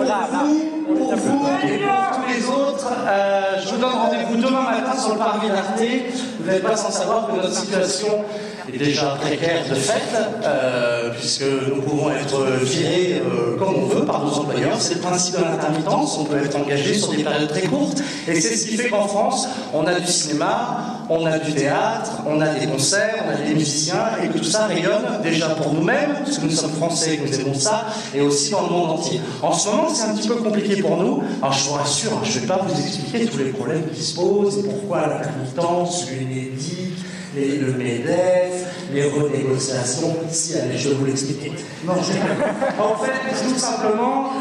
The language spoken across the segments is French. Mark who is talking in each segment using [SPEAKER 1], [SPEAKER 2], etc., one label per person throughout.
[SPEAKER 1] pour vous et pour tous les autres, je vous donne rendez-vous demain matin sur le parvis d'Arte. Vous n'êtes pas sans savoir que notre situation est déjà précaire de fait, puisque nous pouvons être virés comme on veut par nos employeurs. C'est le principe de l'intermittence, on peut être engagé sur des périodes très courtes, et c'est ce qui fait qu'en France, on a du cinéma, on a du théâtre, on a des concerts, on a des musiciens, et que tout ça rayonne déjà pour nous-mêmes, parce que nous sommes français et que nous aimons ça, et aussi dans le monde entier. En ce moment, c'est un petit peu compliqué pour nous. Alors je vous rassure, je ne vais pas vous expliquer tous les problèmes qui se posent, et pourquoi l'intermittence, l'UNEDIC, le MEDEF, les renégociations. Si, allez, je vais vous l'expliquer. Non, en fait, tout simplement,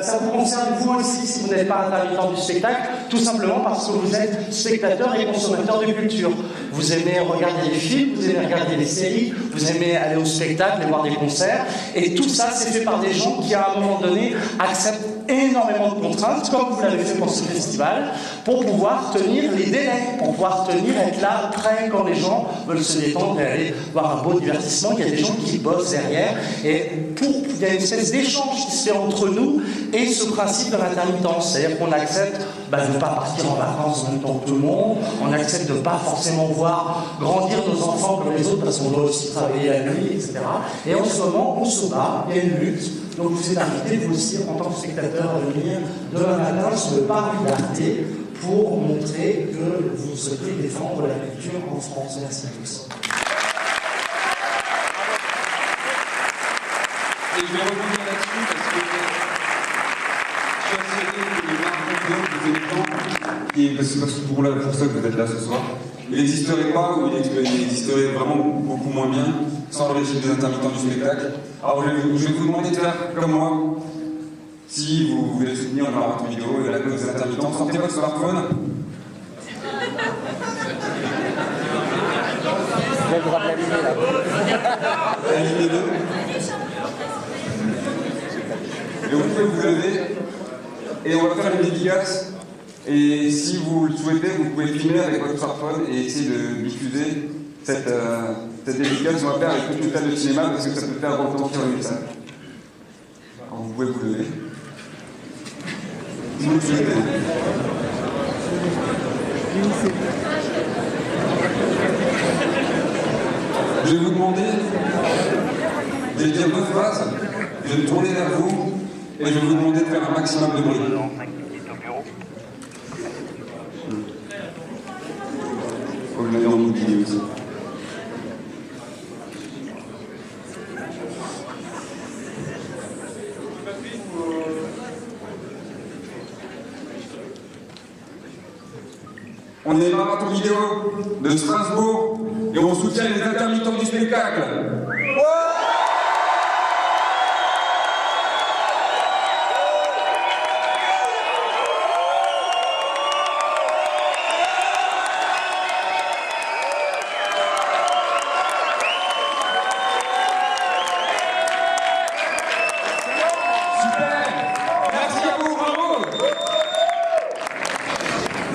[SPEAKER 1] ça vous concerne vous aussi si vous n'êtes pas intermittent du spectacle, tout simplement parce que vous êtes spectateur et consommateur de culture. Vous aimez regarder des films, vous aimez regarder des séries, vous aimez aller au spectacle et voir des concerts, et tout ça, c'est fait par des gens qui, à un moment donné, acceptent énormément de contraintes, comme vous l'avez fait pour ce festival, pour pouvoir tenir les délais, pour pouvoir être là, prêt quand les gens veulent se détendre et aller voir un beau divertissement. Il y a des gens qui bossent derrière, et il y a une espèce d'échange qui se fait entre nous et ce principe de l'intermittence. C'est-à-dire qu'on accepte de ne pas partir en vacances en même temps que tout le monde, on accepte de ne pas forcément voir grandir nos enfants comme les autres, parce qu'on doit aussi travailler la nuit, etc. Et en ce moment, on se bat, il y a une lutte. Donc vous êtes invité, vous aussi, en tant que spectateur, à venir demain matin sur le parvis d'Arte pour montrer que vous souhaitez défendre la culture en France. Merci à tous.
[SPEAKER 2] Et je vais revenir là-dessus parce que je suis persuadé que les marques et parce que pour ça que vous êtes là ce soir, il n'existerait pas, ou il existerait vraiment beaucoup moins bien sans le régime des intermittents du spectacle. Alors je vais vous demander de faire comme moi. Si vous voulez soutenir le marathon vidéo et la cause des intermittents, sortez votre smartphone. Allumez-le. Et vous pouvez vous lever. Et on va faire une dédicace. Et si vous le souhaitez, vous pouvez filmer avec votre smartphone et essayer de diffuser cette dédicace. On va faire avec toute une salle de cinéma parce que ça peut faire retentir le message. Alors vous pouvez vous lever. Si vous le souhaitez. Je vais vous demander de dire deux phrases, je vais me tourner vers vous et je vais vous demander de faire un maximum de bruit. Faut le meilleur mobilier aussi. On est marathon vidéo de Strasbourg et on soutient les intermittents du spectacle. Ouais.